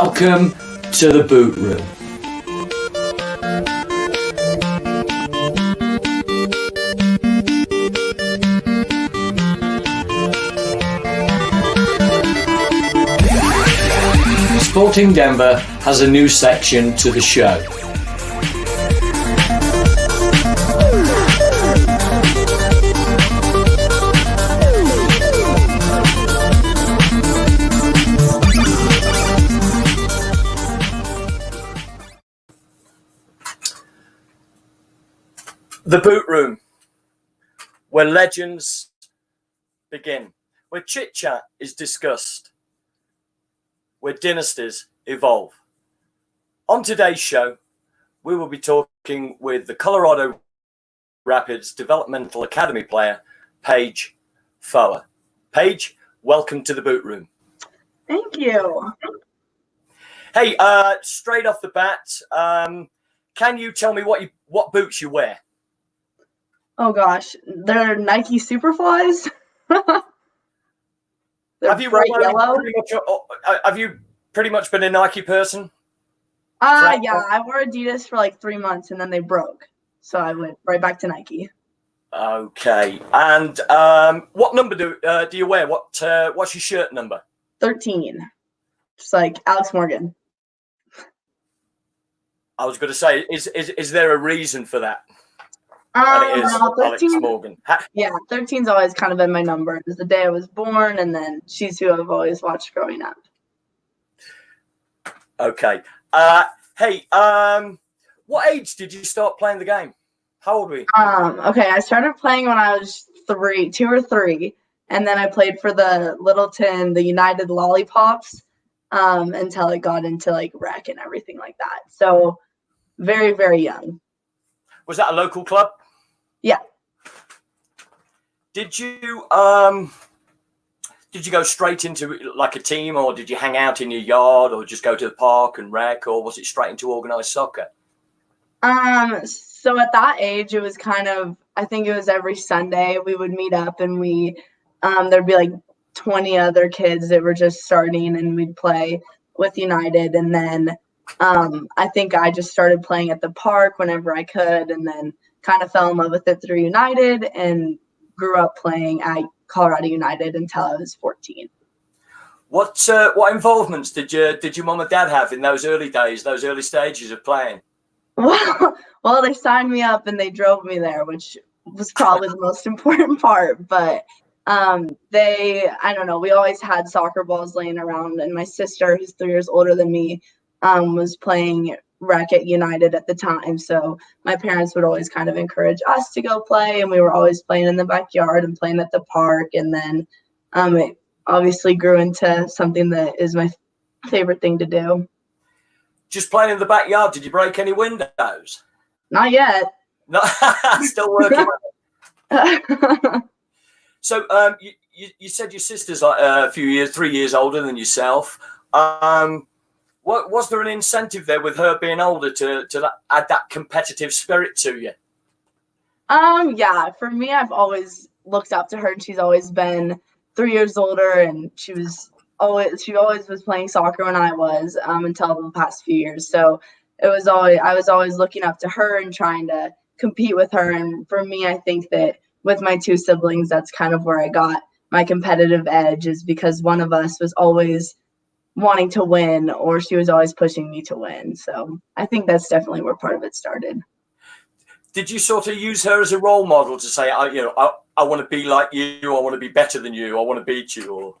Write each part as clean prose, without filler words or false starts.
Welcome to the boot room. Sporting Denver has a new section to the show. The boot room, where legends begin, where chit-chat is discussed, where dynasties evolve. On today's show, we will be talking with the Colorado Rapids Developmental Academy player, Paige Foa. Paige, welcome to the boot room. Thank you. Hey, straight off the bat, can you tell me what boots you wear? Oh gosh, they're Nike Superflies. They're Have you bright yellow. Have you pretty much been a Nike person? Yeah, I wore Adidas for like 3 months and then they broke, so I went right back to Nike. Okay, and what number do you wear? What's your shirt number? 13, just like Alex Morgan. I was going to say, is there a reason for that? No, 13, Alex Morgan. Yeah, 13's always kind of been my number. It was the day I was born, and then she's who I've always watched growing up. Okay. Hey, what age did you start playing the game? How old were you? Okay, I started playing when I was 2 or 3, and then I played for the Littleton, the United Lollipops, until it got into like rec and everything like that. So very, very young. Was that a local club? Yeah. Did you go straight into like a team, or did you hang out in your yard, or just go to the park and rec, or was it straight into organized soccer? So at that age, it was kind of, I think it was every Sunday we would meet up and there'd be like 20 other kids that were just starting and we'd play with United. And then I think I just started playing at the park whenever I could, and then kind of fell in love with it through United and grew up playing at Colorado United until I was 14. What involvements did your mom and dad have in those early days, those early stages of playing? Well, they signed me up and they drove me there, which was probably the most important part. But I don't know, we always had soccer balls laying around, and my sister, who's 3 years older than me, was playing rec at United at the time. So my parents would always kind of encourage us to go play, and we were always playing in the backyard and playing at the park. And then it obviously grew into something that is my favorite thing to do. Just playing in the backyard, did you break any windows? Not yet. No, still working on it. So you said your sister's like 3 years older than yourself. What was there an incentive there with her being older to add that competitive spirit to you? Yeah, for me, I've always looked up to her, and she's always been 3 years older, and she always was playing soccer when I was until the past few years. So I was always looking up to her and trying to compete with her. And for me, I think that with my 2 siblings, that's kind of where I got my competitive edge, is because one of us was always wanting to win, or she was always pushing me to win. So I think that's definitely where part of it started. Did you sort of use her as a role model to say, I want to be like you, I want to be better than you, I want to beat you? Or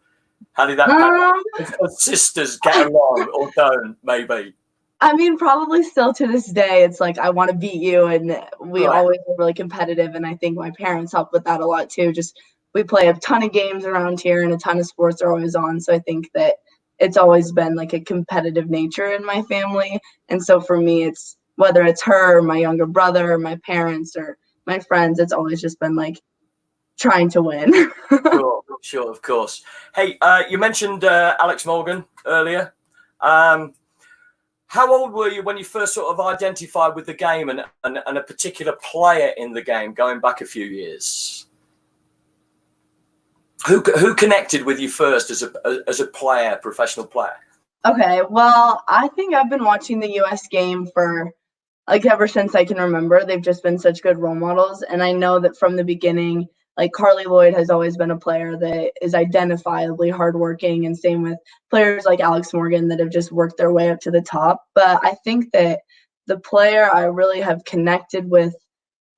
how did that sisters get along, or don't, maybe? I mean, probably still to this day, it's like, I want to beat you, and we always are really competitive, and I think my parents help with that a lot too. Just, we play a ton of games around here, and a ton of sports are always on, so I think that it's always been like a competitive nature in my family. And so for me, it's whether it's her or my younger brother or my parents or my friends, it's always just been like trying to win. Sure, of course. Hey, you mentioned Alex Morgan earlier. How old were you when you first sort of identified with the game and a particular player in the game, going back a few years? Who connected with you first as a player, professional player? Okay, well, I think I've been watching the U.S. game for like ever since I can remember. They've just been such good role models, and I know that from the beginning, like Carly Lloyd has always been a player that is identifiably hardworking, and same with players like Alex Morgan that have just worked their way up to the top. But I think that the player I really have connected with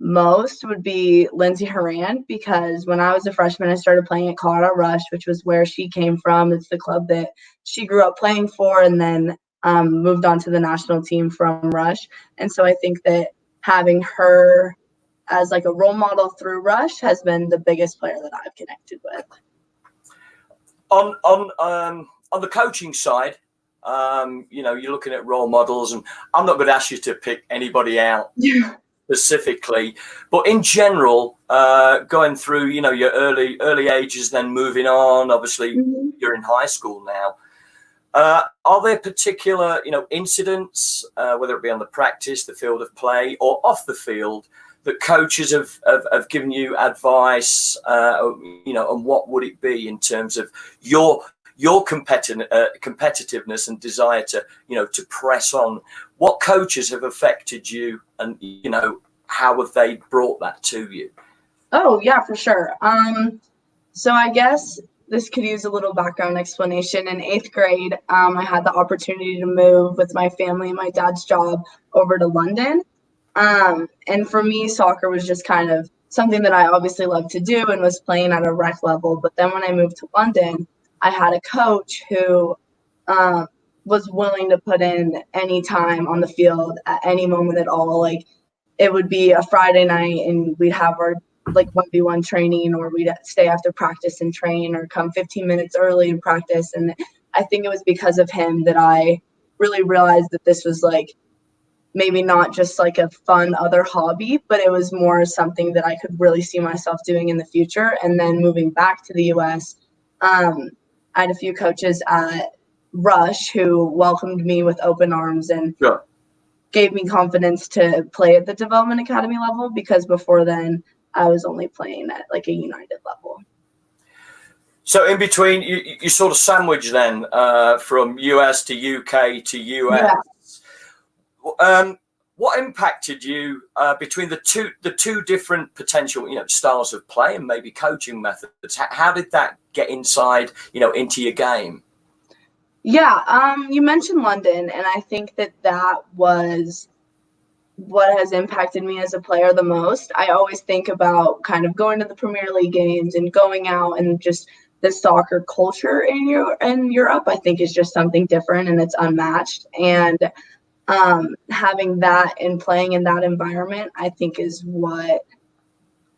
most would be Lindsey Horan, because when I was a freshman, I started playing at Colorado Rush, which was where she came from. It's the club that she grew up playing for, and then moved on to the national team from Rush. And so I think that having her as like a role model through Rush has been the biggest player that I've connected with. On the coaching side, you're looking at role models, and I'm not going to ask you to pick anybody out specifically, but in general, going through, your early ages, then moving on. Obviously, you're in high school now. Are there particular, incidents, whether it be on the practice, the field of play, or off the field, that coaches have given you advice, and what would it be in terms of your competitiveness and desire to press on? What coaches have affected you, and how have they brought that to you? Oh yeah, for sure. So I guess this could use a little background explanation. In 8th grade, I had the opportunity to move with my family and my dad's job over to London. And for me, soccer was just kind of something that I obviously loved to do and was playing at a rec level. But then when I moved to London, I had a coach who was willing to put in any time on the field at any moment at all. Like it would be a Friday night and we'd have our like 1v1 training, or we'd stay after practice and train, or come 15 minutes early and practice. And I think it was because of him that I really realized that this was like maybe not just like a fun other hobby, but it was more something that I could really see myself doing in the future. And then moving back to the US, I had a few coaches at Rush who welcomed me with open arms and gave me confidence to play at the development academy level, because before then I was only playing at like a United level. So in between, you sort of sandwich then from US to UK to US. Yeah. What impacted you between the two different potential styles of play and maybe coaching methods? How did that get inside into your game? Yeah, you mentioned London, and I think that was what has impacted me as a player the most. I always think about kind of going to the Premier League games and going out, and just the soccer culture in Europe, I think, is just something different and it's unmatched. And having that and playing in that environment, I think, is what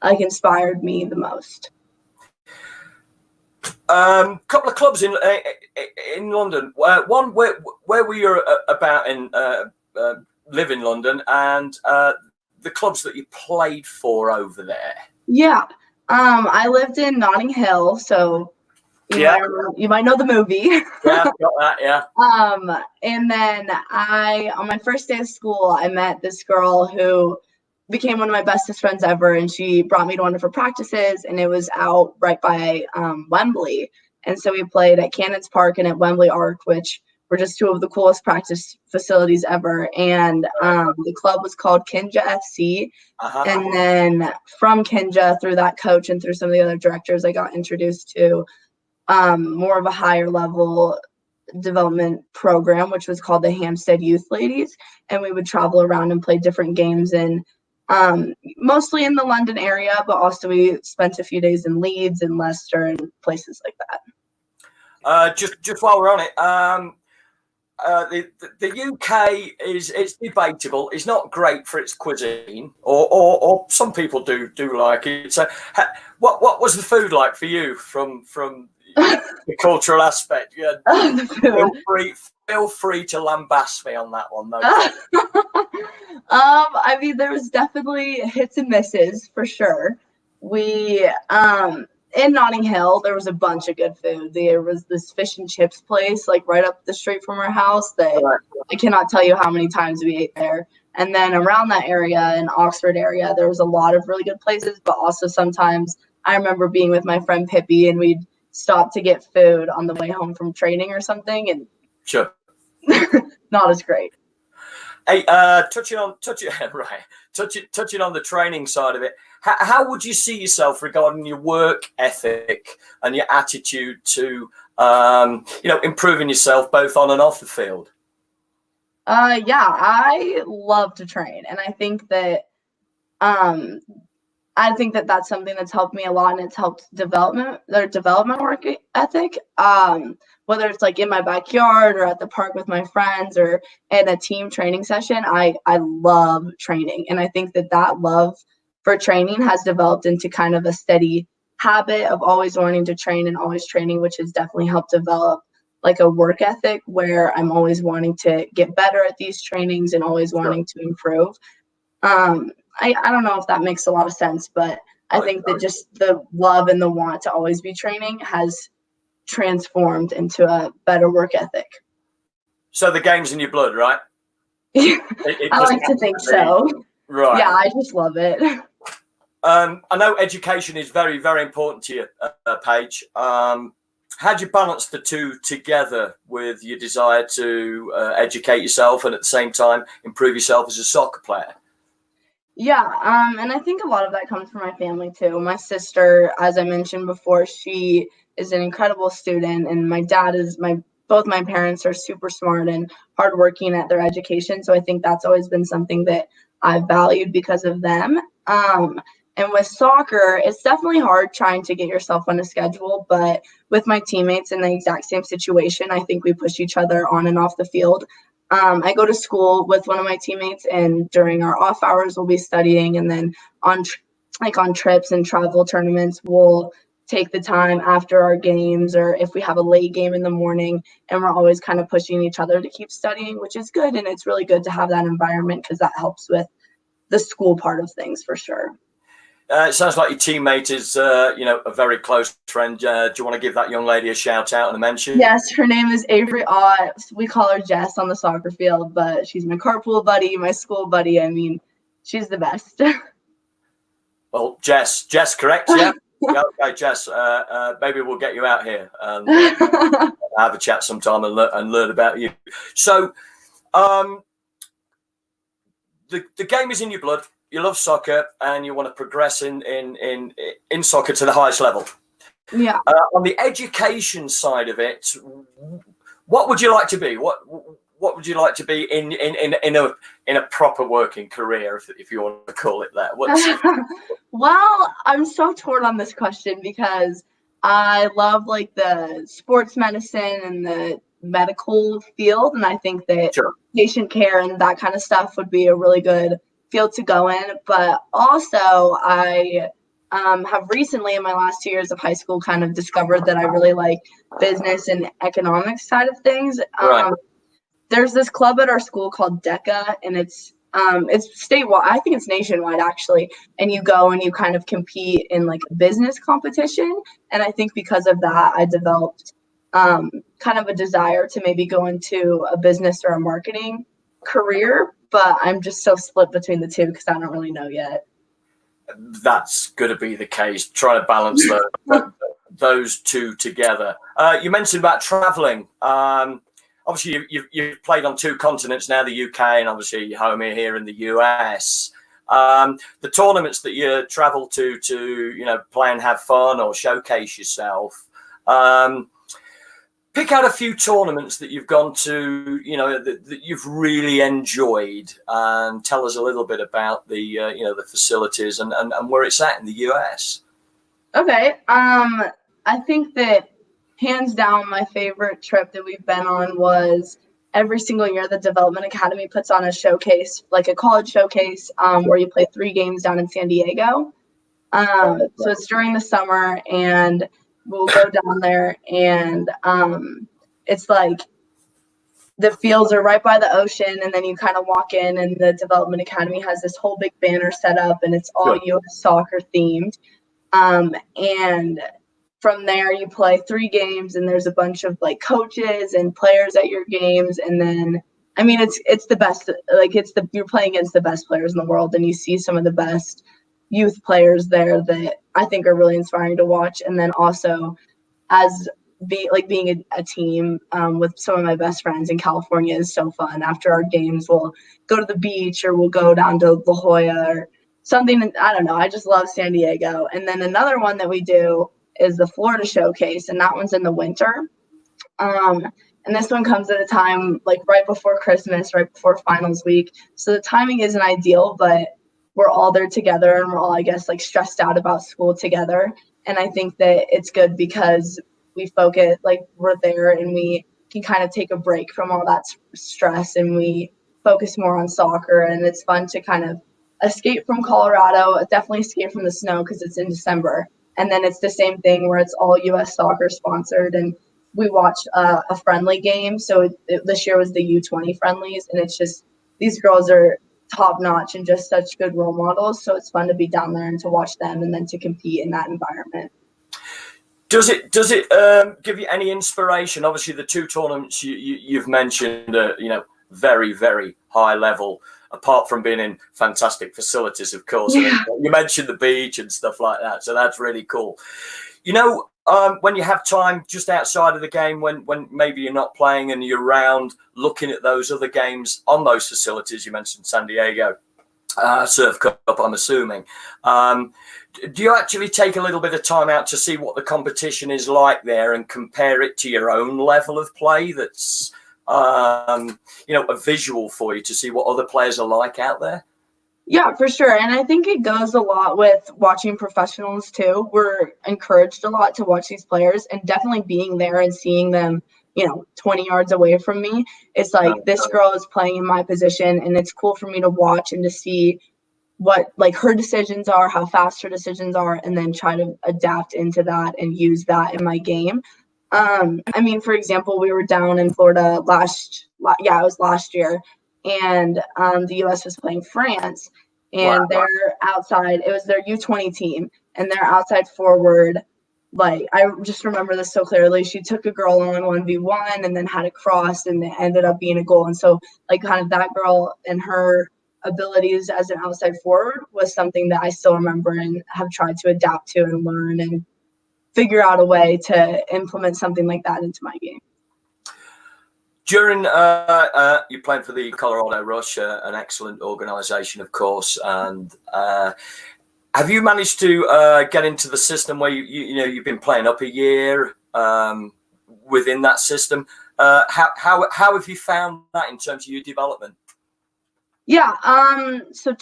like inspired me the most. Couple of clubs in London. One where were you about in live in London, and the clubs that you played for over there? Yeah, I lived in Notting Hill, so you might know the movie. Yeah, got that. Yeah. And then on my first day of school, I met this girl who became one of my bestest friends ever, and she brought me to one of her practices, and it was out right by Wembley. And so we played at Cannons Park and at Wembley Arc, which were just two of the coolest practice facilities ever. And the club was called Kinja FC. And then from Kinja, through that coach and through some of the other directors, I got introduced to more of a higher level development program, which was called the Hampstead Youth Ladies. And we would travel around and play different games in mostly in the London area, but also we spent a few days in Leeds and Leicester and places like that. Just while we're on it, the UK it's debatable. It's not great for its cuisine, or some people do like it. So, what was the food like for you from the cultural aspect? Yeah, feel free to lambast me on that one, though. I mean, there was definitely hits and misses for sure. We in Notting Hill, there was a bunch of good food. There was this fish and chips place like right up the street from our house that I cannot tell you how many times we ate there. And then around that area, in Oxford area, there was a lot of really good places, but also sometimes I remember being with my friend Pippi, and we'd stop to get food on the way home from training or something, and not as great. Hey, touching on the training side of it, how would you see yourself regarding your work ethic and your attitude to improving yourself both on and off the field? Yeah, I love to train, and I think that that's something that's helped me a lot, and it's helped development work ethic. Whether it's like in my backyard or at the park with my friends or in a team training session, I love training, and I think that love for training has developed into kind of a steady habit of always wanting to train and always training, which has definitely helped develop like a work ethic where I'm always wanting to get better at these trainings and always wanting to improve. I don't know if that makes a lot of sense, but I think that just the love and the want to always be training has transformed into a better work ethic. So the game's in your blood, right? I like to think so. Right. Yeah, I just love it. I know education is very, very important to you, Paige. How do you balance the two together with your desire to educate yourself and at the same time improve yourself as a soccer player? Yeah, and I think a lot of that comes from my family too. My sister, as I mentioned before, she is an incredible student, and both my parents are super smart and hardworking at their education. So I think that's always been something that I've valued because of them. And with soccer, it's definitely hard trying to get yourself on a schedule, but with my teammates in the exact same situation, I think we push each other on and off the field. I go to school with one of my teammates, and during our off hours, we'll be studying. And then on trips and travel tournaments, we'll take the time after our games, or if we have a late game in the morning, and we're always kind of pushing each other to keep studying, which is good. And it's really good to have that environment because that helps with the school part of things for sure. It sounds like your teammate is, a very close friend. Do you want to give that young lady a shout out and a mention? Yes, her name is Avery Ott. We call her Jess on the soccer field, but she's my carpool buddy, my school buddy. I mean, she's the best. Well, Jess, correct? Yeah. Yeah, okay, Jess. Maybe we'll get you out here and have a chat sometime and learn about you. So, the game is in your blood. You love soccer and you want to progress in soccer to the highest level. Yeah. On the education side of it, what would you like to be? What would you like to be in a proper working career, if you want to call it that? Well, I'm so torn on this question because I love like the sports medicine and the medical field, and I think that patient care and that kind of stuff would be a really good field to go in. But also I have recently in my last 2 years of high school kind of discovered that I really like business and economics side of things. Right. There's this club at our school called DECA, and it's statewide. I think it's nationwide actually. And you go and you kind of compete in like a business competition. And I think because of that, I developed kind of a desire to maybe go into a business or a marketing career. But I'm just so split between the two because I don't really know yet. That's going to be the case. Trying to balance those two together. You mentioned about traveling. Obviously, you've played on two continents now, the UK and obviously home here in the US. The tournaments that you travel to play and have fun or showcase yourself. Pick out a few tournaments that you've gone to, that you've really enjoyed, and tell us a little bit about the facilities and where it's at in the US. Okay. I think that hands down, my favorite trip that we've been on was every single year the Development Academy puts on a showcase, like a college showcase, where you play 3 games down in San Diego. So it's during the summer, and we'll go down there, and it's like the fields are right by the ocean, and then you kind of walk in, and the Development Academy has this whole big banner set up, and it's all U.S. soccer themed. And from there you play 3 games, and there's a bunch of like coaches and players at your games. And then, I mean, it's the best, like you're playing against the best players in the world, and you see some of the best youth players there that I think are really inspiring to watch. And then also, as being a team with some of my best friends in California is so fun. After our games, we'll go to the beach or we'll go down to La Jolla or something. I don't know. I just love San Diego. And then another one that we do is the Florida Showcase, and that one's in the winter. And this one comes at a time like right before Christmas, right before finals week. So the timing isn't ideal, but we're all there together and we're all, I guess, like stressed out about school together. And I think that it's good because we focus, like we're there and we can kind of take a break from all that stress and we focus more on soccer. And it's fun to kind of escape from Colorado, definitely escape from the snow because it's in December. And then it's the same thing where it's all U.S. soccer sponsored, and we watched a friendly game. So this year was the U20 friendlies, and it's just these girls are top notch and just such good role models. So it's fun to be down there and to watch them and then to compete in that environment. Does it give you any inspiration? Obviously, the two tournaments you've mentioned, very, very high level. Apart from being in fantastic facilities, of course. Yeah. You mentioned the beach and stuff like that, so that's really cool. When you have time just outside of the game, when maybe you're not playing and you're around looking at those other games on those facilities, you mentioned San Diego Surf Cup, I'm assuming. Do you actually take a little bit of time out to see what the competition is like there and compare it to your own level of play? That's a visual for you to see what other players are like out there? Yeah, for sure. And I think it goes a lot with watching professionals too. We're encouraged a lot to watch these players, and definitely being there and seeing them, 20 yards away from me. It's like this girl is playing in my position, and it's cool for me to watch and to see what like her decisions are, how fast her decisions are, and then try to adapt into that and use that in my game. For example, we were down in Florida last year, and the U.S. was playing France, and Wow. they're outside. It was their U20 team, and their outside forward. Like I just remember this so clearly. She took a girl on 1v1 and then had a cross, and it ended up being a goal. And so, like, kind of that girl and her abilities as an outside forward was something that I still remember and have tried to adapt to and learn and figure out a way to implement something like that into my game. During you played for the Colorado Rush, an excellent organization, of course, and have you managed to get into the system where you've been playing up a year within that system? How have you found that in terms of your development? Yeah, so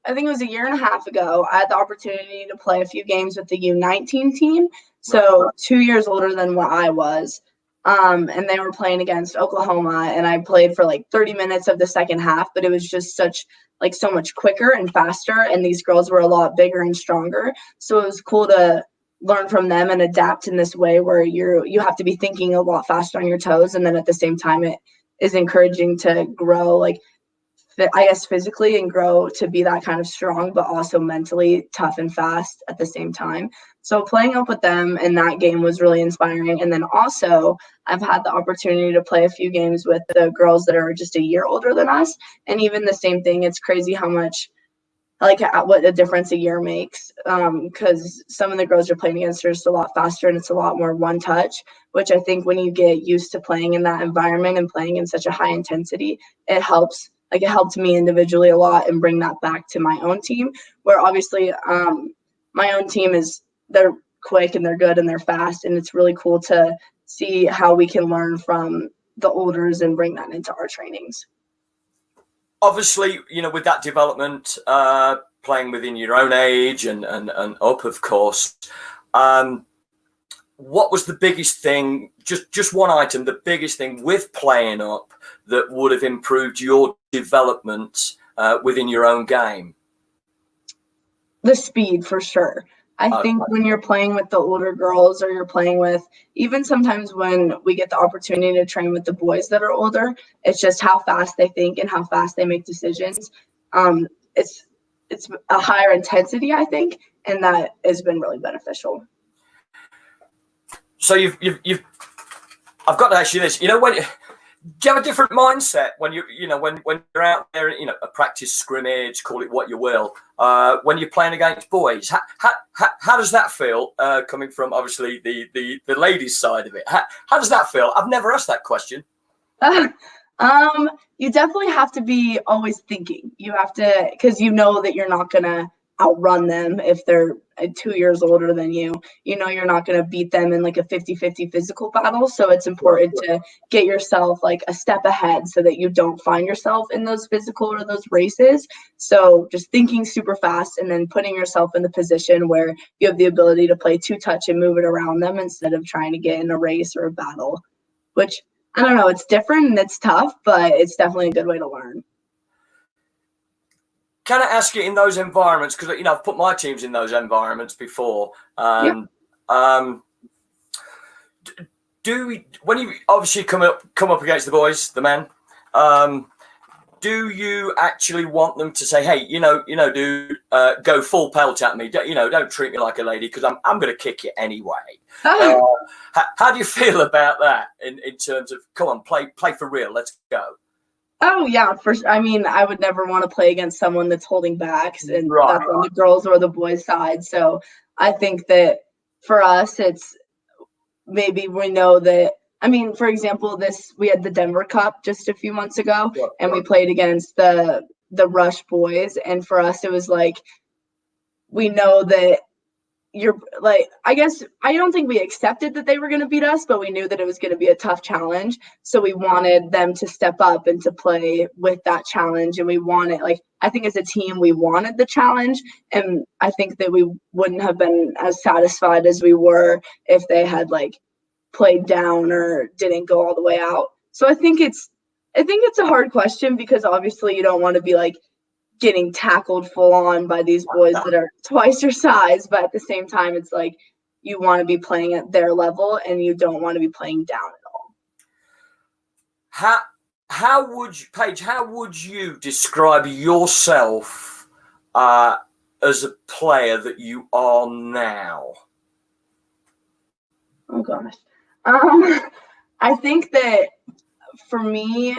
I think it was a year and a half ago, I had the opportunity to play a few games with the U19 team. So right. 2 years older than what I was. And they were playing against Oklahoma, and I played for like 30 minutes of the second half, but it was just so much quicker and faster. And these girls were a lot bigger and stronger. So it was cool to learn from them and adapt in this way where you have to be thinking a lot faster on your toes. And then at the same time, it is encouraging to grow, like, I guess physically, and grow to be that kind of strong, but also mentally tough and fast at the same time. So playing up with them in that game was really inspiring. And then also I've had the opportunity to play a few games with the girls that are just a year older than us. And even the same thing, it's crazy how much, like, what a difference a year makes. Because some of the girls you're playing against are just a lot faster and it's a lot more one touch, which I think when you get used to playing in that environment and playing in such a high intensity, it helps. Like, it helped me individually a lot and bring that back to my own team, where obviously my own team they're quick and they're good and they're fast. And it's really cool to see how we can learn from the olders and bring that into our trainings. Obviously, with that development, playing within your own age and up, of course, what was the biggest thing, just one item, the biggest thing with playing up that would have improved your development within your own game? The speed, for sure. I think when you're playing with the older girls, or you're playing with, even sometimes when we get the opportunity to train with the boys that are older, it's just how fast they think and how fast they make decisions. It's a higher intensity, I think, and that has been really beneficial. So I've got to ask you this. Do you have a different mindset when when you're out there, a practice scrimmage, call it what you will, when you're playing against boys? How does that feel, coming from obviously the ladies' side of it? How does that feel? I've never asked that question. You definitely have to be always thinking. You have to, because you know that you're not gonna outrun them if they're 2 years older than you. You know you're not gonna beat them in like a 50-50 physical battle. So it's important to get yourself like a step ahead so that you don't find yourself in those physical or those races. So just thinking super fast and then putting yourself in the position where you have the ability to play two touch and move it around them instead of trying to get in a race or a battle, which I don't know, it's different and it's tough, but it's definitely a good way to learn. Can I ask you, in those environments, because I've put my teams in those environments before, and when you obviously come up against the boys, the men, do you actually want them to say, hey, dude, go full pelt at me, don't treat me like a lady because I'm going to kick you anyway? How do you feel about that in terms of, come on, play for real, let's go? Oh yeah, I mean, I would never want to play against someone that's holding back, and Right. that's on the girls or the boys' side. So I think that for us, it's maybe we know that. I mean, for example, we had the Denver Cup just a few months ago, and we played against the Rush boys, and for us, it was like we know that you're like, I guess I don't think we accepted that they were going to beat us, but we knew that it was going to be a tough challenge. So we wanted them to step up and to play with that challenge. And we wanted, like, I think as a team, we wanted the challenge. And I think that we wouldn't have been as satisfied as we were if they had like played down or didn't go all the way out. So I think it's a hard question because obviously you don't want to be like getting tackled full on by these boys that are twice your size, but at the same time it's like you want to be playing at their level and you don't want to be playing down at all. Paige, how would you describe yourself as a player that you are now? Oh gosh. I think that for me,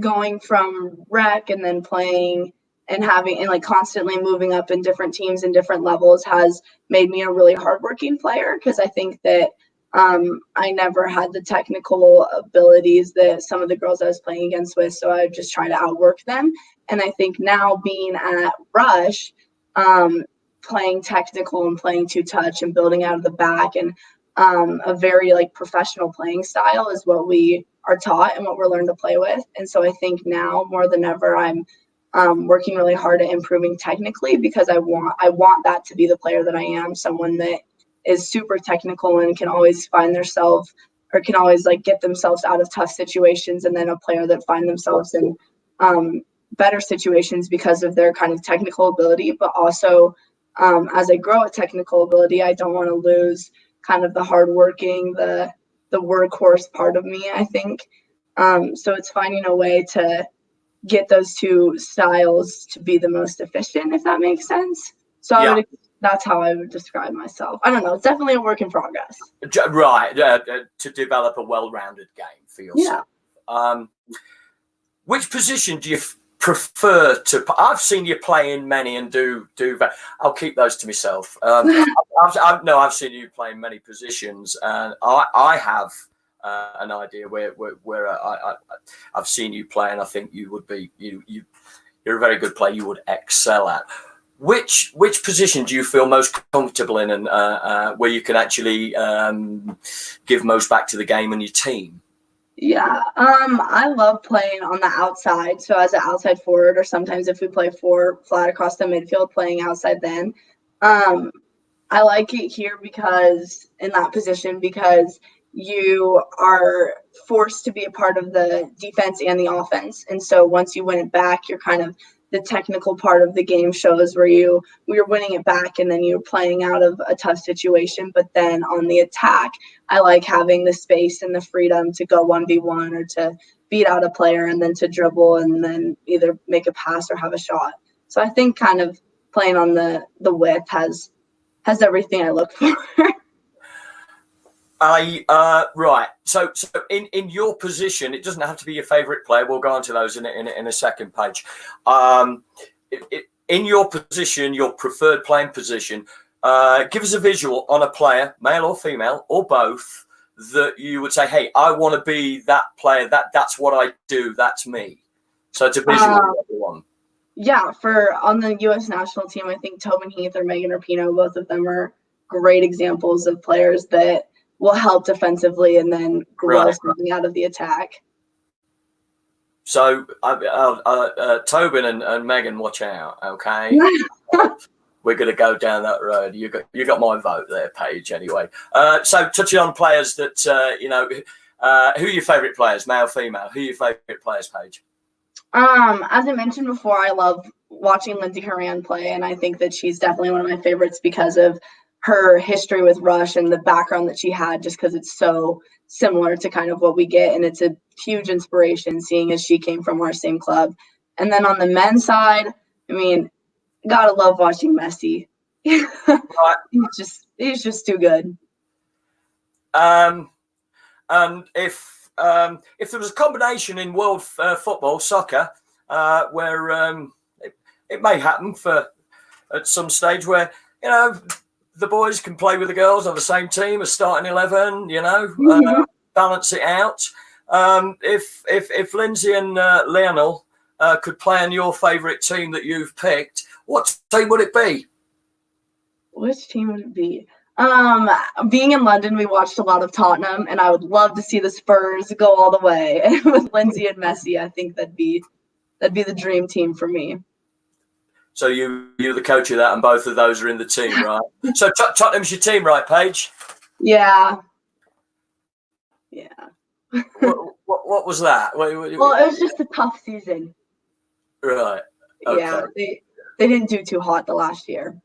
going from rec and then playing and having and like constantly moving up in different teams and different levels has made me a really hardworking player, because I think that I never had the technical abilities that some of the girls I was playing against with, so I would just try to outwork them. And I think now being at Rush, playing technical and playing two touch and building out of the back and a very like professional playing style is what we are taught and what we're learned to play with. And so I think now more than ever, I'm working really hard at improving technically, because I want that to be the player that I am, someone that is super technical and can always find themselves or can always like get themselves out of tough situations, and then a player that find themselves in better situations because of their kind of technical ability. But also as I grow at technical ability, I don't want to lose kind of the hardworking, the workhorse part of me, I think. So it's finding a way to get those two styles to be the most efficient, if that makes sense. So that's how I would describe myself. I don't know. It's definitely a work in progress. Right. To develop a well-rounded game for yourself. Yeah. Which position do you prefer to? I've seen you play in many and do that. I'll keep those to myself. I've seen you play in many positions, and I have an idea where I've seen you play, and I think you would be you're a very good player. You would excel at. Which position do you feel most comfortable in, and where you can actually give most back to the game and your team? Yeah, I love playing on the outside. So as an outside forward, or sometimes if we play four flat across the midfield, playing outside then. I like it here because in that position, because you are forced to be a part of the defense and the offense. And so once you win it back, you're kind of the technical part of the game shows where you're winning it back and then you're playing out of a tough situation. But then on the attack, I like having the space and the freedom to go 1v1 or to beat out a player and then to dribble and then either make a pass or have a shot. So I think kind of playing on the width has everything I look for. Right. So in your position, it doesn't have to be your favourite player. We'll go on to those in a second, Paige. In your position, your preferred playing position, give us a visual on a player, male or female, or both, that you would say, hey, I want to be that player. That's what I do. That's me. So it's a visual one. Yeah, on the U.S. national team, I think Tobin Heath or Megan Rapinoe, both of them are great examples of players that will help defensively and then grow something out of the attack. So Tobin and Megan, watch out, okay? We're going to go down that road. You got my vote there, Paige. Anyway, so touching on players that who are your favourite players, male, female? Who are your favourite players, Paige? As I mentioned before, I love watching Lindsey Horan play, and I think that she's definitely one of my favorites because of her history with Rush and the background that she had, just because it's so similar to kind of what we get, and it's a huge inspiration seeing as she came from our same club. And then on the men's side, I mean, gotta love watching Messi. He's just too good. And if there was a combination in world football, soccer, where it may happen at some stage where the boys can play with the girls on the same team as starting 11, balance it out. If Lindsay and Lionel could play on your favourite team that you've picked, what team would it be? Which team would it be? Being in London, we watched a lot of Tottenham, and I would love to see the Spurs go all the way. And with Lindsay and Messi, I think that'd be the dream team for me. So you're the coach of that, and both of those are in the team, right? So Tottenham's your team, right, Paige? Yeah. What was that? Well, it was just a tough season. Right. Okay. Yeah, they didn't do too hot the last year.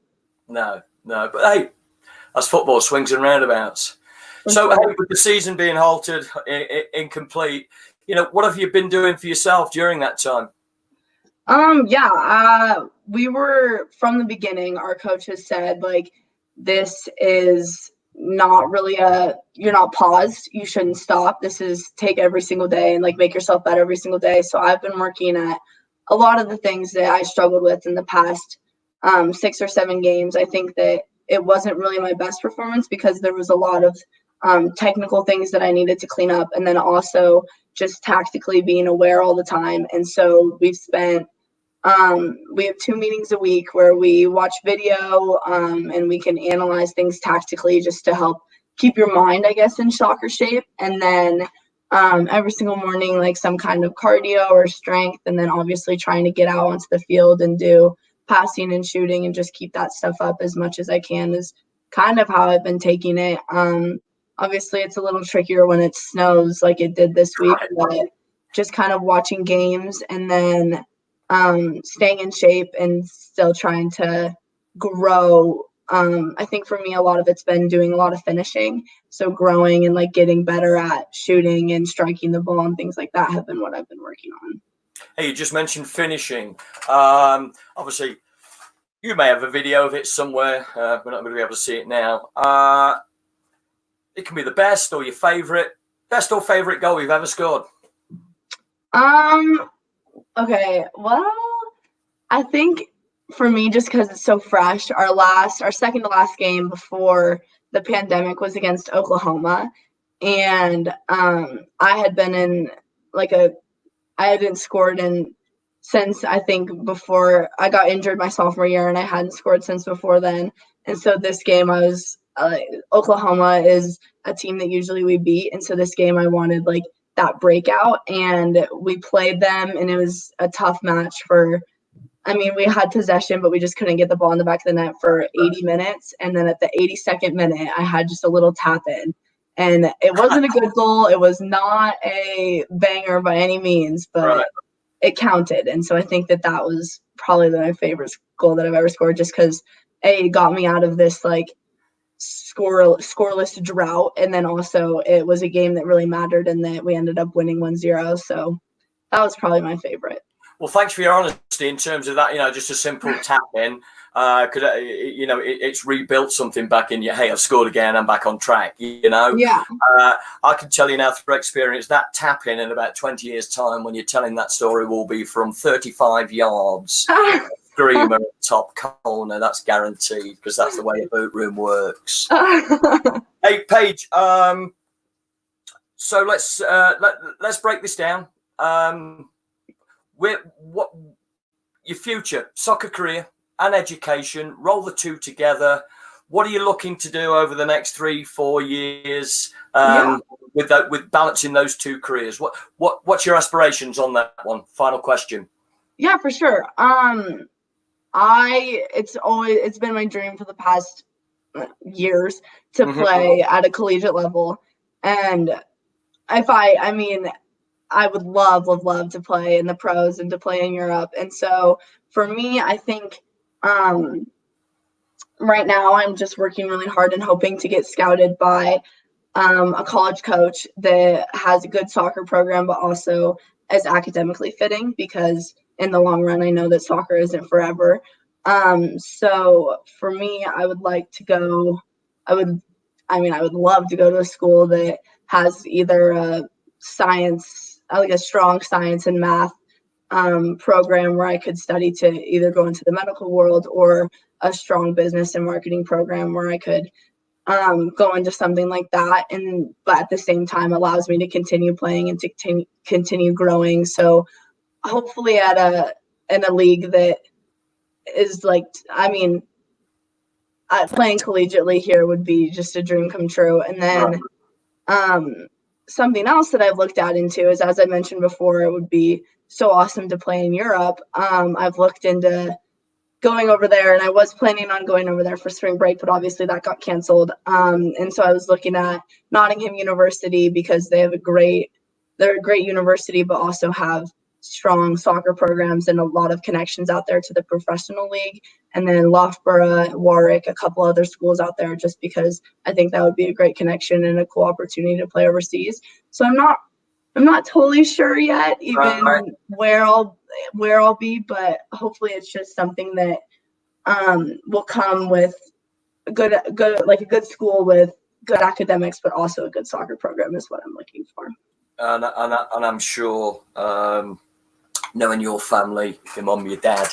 No, but hey, that's football, swings and roundabouts. So hey, with the season being halted, incomplete, what have you been doing for yourself during that time? We were from the beginning. Our coach has said, this is not really you're not paused. You shouldn't stop. This is take every single day and make yourself better every single day. So I've been working at a lot of the things that I struggled with in the past 6 or 7 games. I think that it wasn't really my best performance because there was a lot of technical things that I needed to clean up, and then also just tactically being aware all the time. And so we have 2 meetings a week where we watch video and we can analyze things tactically just to help keep your mind, I guess, in soccer shape. And then every single morning, some kind of cardio or strength, and then obviously trying to get out onto the field and do passing and shooting and just keep that stuff up as much as I can is kind of how I've been taking it. Obviously, it's a little trickier when it snows like it did this week, but just kind of watching games and then staying in shape and still trying to grow. I think for me, a lot of it's been doing a lot of finishing. So growing and getting better at shooting and striking the ball and things like that have been what I've been working on. Hey, you just mentioned finishing. Obviously, you may have a video of it somewhere. We're not going to be able to see it now. It can be the best or your favorite goal you've ever scored. Okay. Well, I think for me, just because it's so fresh, our second to last game before the pandemic was against Oklahoma, and I had been in I hadn't scored since I think before I got injured my sophomore year, and I hadn't scored since before then. And so this game I was Oklahoma is a team that usually we beat, and so this game I wanted that breakout, and we played them, and it was a tough match we had possession, but we just couldn't get the ball in the back of the net for 80 minutes. And then at the 82nd minute, I had just a little tap in. And it wasn't a good goal. It was not a banger by any means, but it counted. And so I think that was probably my favorite goal that I've ever scored, just because it got me out of this scoreless drought. And then also it was a game that really mattered and that we ended up winning 1-0. So that was probably my favorite. Well, thanks for your honesty in terms of that, just a simple tap in. because it's rebuilt something back in you. Hey, I've scored again. I'm back on track. Yeah. I can tell you now through experience that tap in about 20 years' time, when you're telling that story, will be from 35 yards. Screamer top corner. That's guaranteed, because that's the way a boot room works. Hey, Paige. So let's break this down. What your future soccer career and education, roll the two together. What are you looking to do over the next 3-4 years with balancing those two careers? What's your aspirations on that one? Final question. Yeah, for sure. It's been my dream for the past years to play at a collegiate level, and I would love to play in the pros and to play in Europe. And so for me, I think right now I'm just working really hard and hoping to get scouted by a college coach that has a good soccer program, but also is academically fitting, because in the long run, I know that soccer isn't forever. So for me, I would love to go to a school that has either a strong science and math program where I could study to either go into the medical world, or a strong business and marketing program where I could go into something like that, but at the same time allows me to continue playing and to continue growing. So hopefully in a league that is playing collegiately here would be just a dream come true. And then something else that I've looked into is, as I mentioned before, it would be so awesome to play in Europe. I've looked into going over there, and I was planning on going over there for spring break, but obviously that got canceled. And so I was looking at Nottingham University, because they're a great university, but also have strong soccer programs and a lot of connections out there to the professional league. And then Loughborough, Warwick, a couple other schools out there, just because I think that would be a great connection and a cool opportunity to play overseas. So I'm not totally sure yet, even where I'll be, but hopefully it's just something that will come with a good school with good academics, but also a good soccer program is what I'm looking for. And I'm sure, knowing your family, your mum, your dad,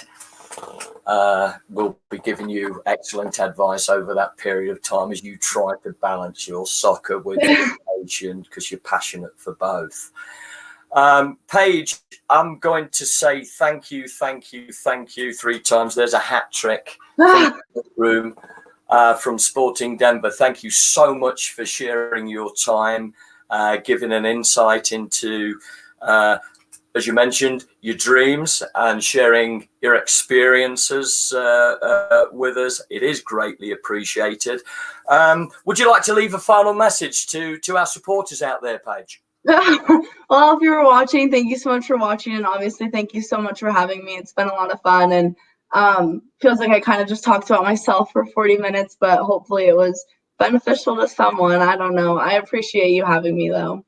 will be giving you excellent advice over that period of time as you try to balance your soccer with education, because you're passionate for both. Paige, I'm going to say thank you 3 times. There's a hat trick from the room from Sporting Denver. Thank you so much for sharing your time, giving an insight into, as you mentioned, your dreams, and sharing your experiences with us. It is greatly appreciated. Would you like to leave a final message to our supporters out there, Paige? Well, if you were watching, thank you so much for watching, and obviously thank you so much for having me. It's been a lot of fun, and feels like I kind of just talked about myself for 40 minutes, but hopefully it was beneficial to someone. I don't know. I appreciate you having me, though.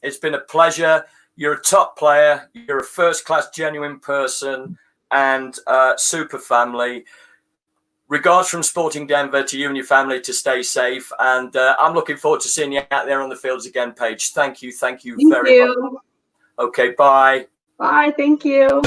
It's been a pleasure. You're a top player. You're a first-class, genuine person, and super family. Regards from Sporting Denver to you and your family, to stay safe. And I'm looking forward to seeing you out there on the fields again, Paige. Thank you very much. Okay, bye. Bye, thank you.